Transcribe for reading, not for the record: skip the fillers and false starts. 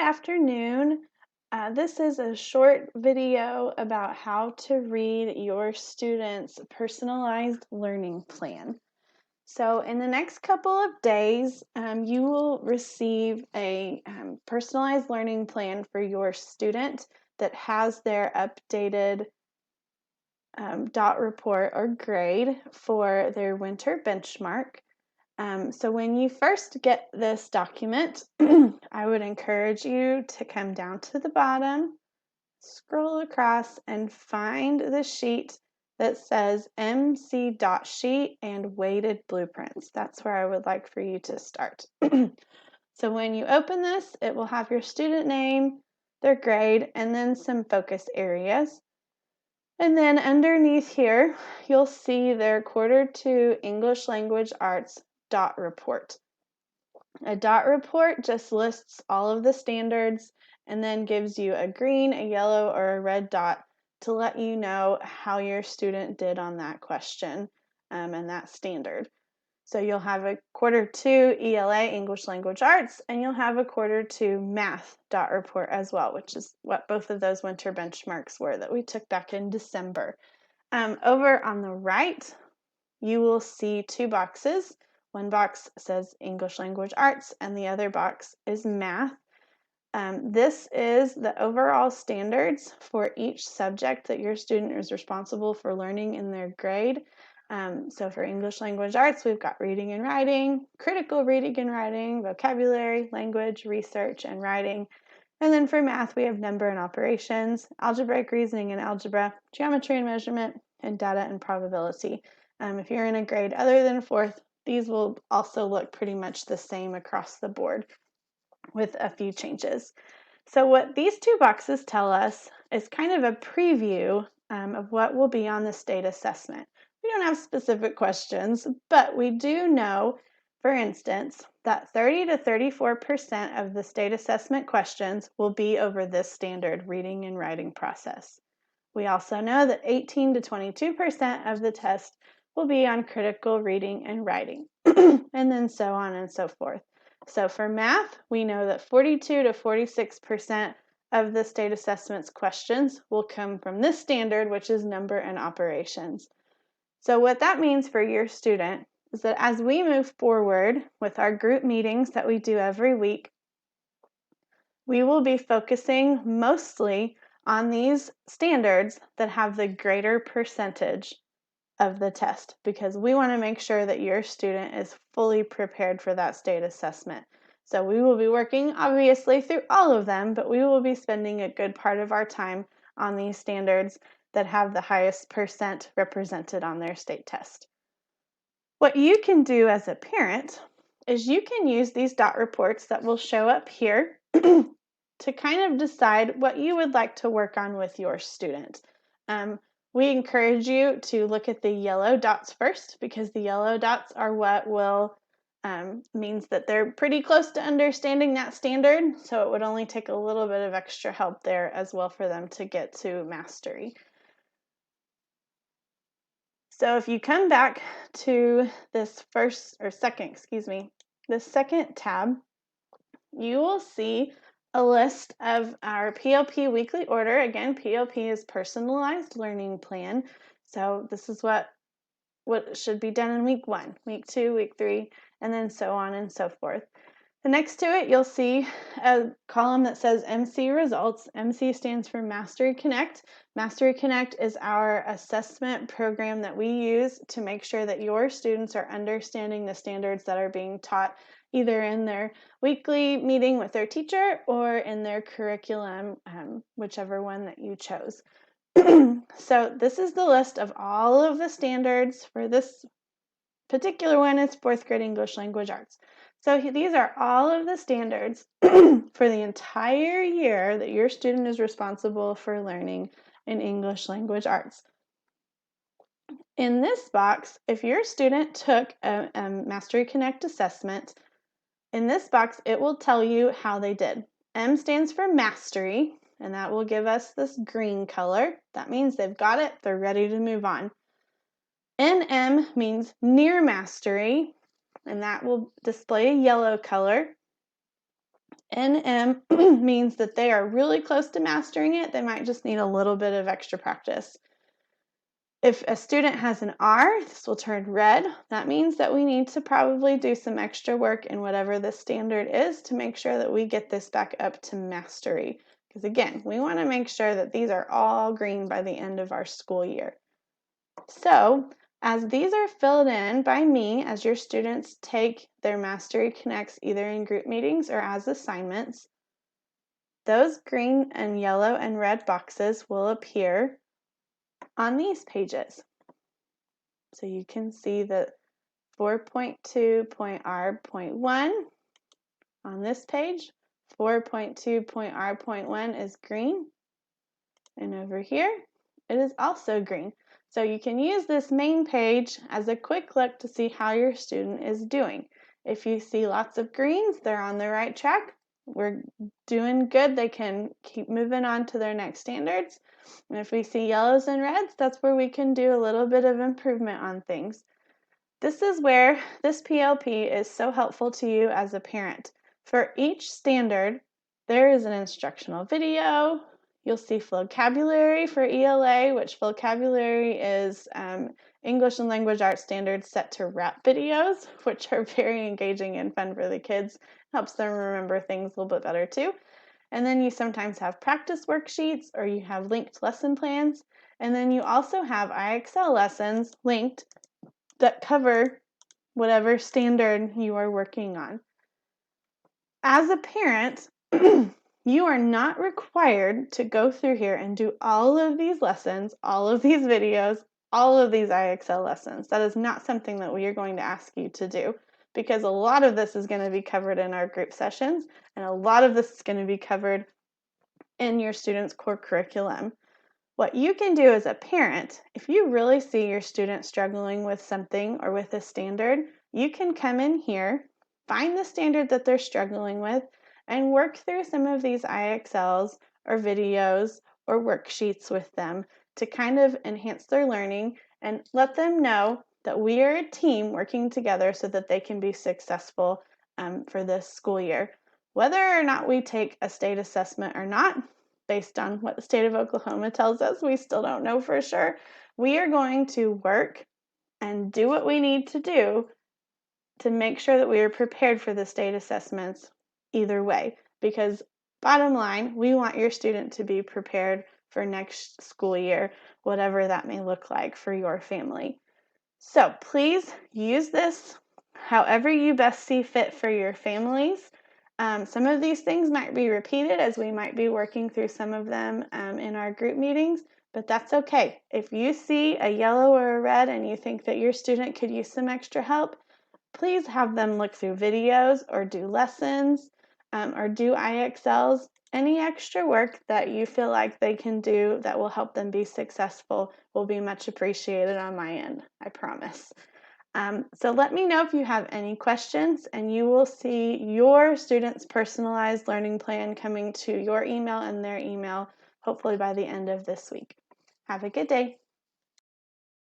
afternoon. This is a short video about how to read your student's personalized learning plan. So in the next couple of days, you will receive a personalized learning plan for your student that has their updated dot report or grade for their winter benchmark. So when you first get this document, I would encourage you to come down to the bottom, scroll across, and find the sheet that says MC dot sheet and weighted blueprints. That's where I would like for you to start. So when you open this, it will have your student name, their grade, and then some focus areas. And then underneath here, you'll see their Quarter 2 English Language Arts dot report. A dot report just lists all of the standards and then gives you a green, a yellow, or a red dot to let you know how your student did on that question and that standard. So you'll have a Quarter 2 ELA, English Language Arts, and you'll have a Quarter 2 Math dot report as well, which is what both of those winter benchmarks were that we took back in December. Over on the right, you will see two boxes. One box says English Language Arts, and the other box is Math. This is the overall standards for each subject that your student is responsible for learning in their grade. So for English Language Arts, we've got reading and writing, critical reading and writing, vocabulary, language, research, and writing. And then for math, we have number and operations, algebraic reasoning and algebra, geometry and measurement, and data and probability. If you're in a grade other than fourth, these will also look pretty much the same across the board with a few changes. So what these two boxes tell us is kind of a preview of what will be on the state assessment. We don't have specific questions, but we do know, for instance, that 30 to 34% of the state assessment questions will be over this standard reading and writing process. We also know that 18 to 22% of the test will be on critical reading and writing, and then so on and so forth. So for math, we know that 42 to 46% of the state assessment's questions will come from this standard, which is number and operations. So what that means for your student is that as we move forward with our group meetings that we do every week, we will be focusing mostly on these standards that have the greater percentage of the test, because we want to make sure that your student is fully prepared for that state assessment. So we will be working obviously through all of them, but we will be spending a good part of our time on these standards that have the highest percent represented on their state test. What you can do as a parent is you can use these dot reports that will show up here to kind of decide what you would like to work on with your student. We encourage you to look at the yellow dots first, because the yellow dots are what will means that they're pretty close to understanding that standard, so it would only take a little bit of extra help there as well for them to get to mastery. So if you come back to this second tab, you will see a list of our PLP weekly order. Again, PLP is personalized learning plan. So this is what should be done in week 1, week 2, week 3, and then so on and so forth. Next to it, you'll see a column that says MC results. MC stands for Mastery Connect. Mastery Connect is our assessment program that we use to make sure that your students are understanding the standards that are being taught either in their weekly meeting with their teacher or in their curriculum, whichever one that you chose. So this is the list of all of the standards for this particular one. Is 4th grade English Language Arts. So these are all of the standards for the entire year that your student is responsible for learning in English Language Arts. In this box, if your student took a Mastery Connect assessment, in this box it will tell you how they did. M stands for mastery, and that will give us this green color. That means they've got it, they're ready to move on. NM means near mastery, and that will display a yellow color. NM means that they are really close to mastering it. They might just need a little bit of extra practice. If a student has an R, this will turn red. That means that we need to probably do some extra work in whatever the standard is to make sure that we get this back up to mastery. Because again, we want to make sure that these are all green by the end of our school year. So, as these are filled in by me as your students take their Mastery Connects either in group meetings or as assignments, those green and yellow and red boxes will appear on these pages. So you can see that 4.2.R.1 on this page, 4.2.R.1 is green, and over here it is also green. So you can use this main page as a quick look to see how your student is doing. If you see lots of greens, they're on the right track. We're doing good. They can keep moving on to their next standards. And if we see yellows and reds, that's where we can do a little bit of improvement on things. This is where this PLP is so helpful to you as a parent. For each standard, there is an instructional video. You'll see vocabulary for ELA, which vocabulary is English and Language Arts standards set to rap videos, which are very engaging and fun for the kids. Helps them remember things a little bit better too. And then you sometimes have practice worksheets or you have linked lesson plans. And then you also have IXL lessons linked that cover whatever standard you are working on. As a parent, you are not required to go through here and do all of these lessons, all of these videos, all of these IXL lessons. That is not something that we are going to ask you to do, because a lot of this is going to be covered in our group sessions, and a lot of this is going to be covered in your students' core curriculum. What you can do as a parent, if you really see your student struggling with something or with a standard, you can come in here, find the standard that they're struggling with, and work through some of these IXLs or videos or worksheets with them to kind of enhance their learning and let them know that we are a team working together so that they can be successful for this school year. Whether or not we take a state assessment or not, based on what the state of Oklahoma tells us, we still don't know for sure. We are going to work and do what we need to do to make sure that we are prepared for the state assessments either way. Because bottom line, we want your student to be prepared for next school year, whatever that may look like for your family. So please use this however you best see fit for your families. Some of these things might be repeated as we might be working through some of them in our group meetings, but that's okay. If you see a yellow or a red and you think that your student could use some extra help, please have them look through videos or do lessons or do IXLs. Any extra work that you feel like they can do that will help them be successful will be much appreciated on my end, I promise. So let me know if you have any questions, and you will see your student's personalized learning plan coming to your email and their email, hopefully by the end of this week. Have a good day.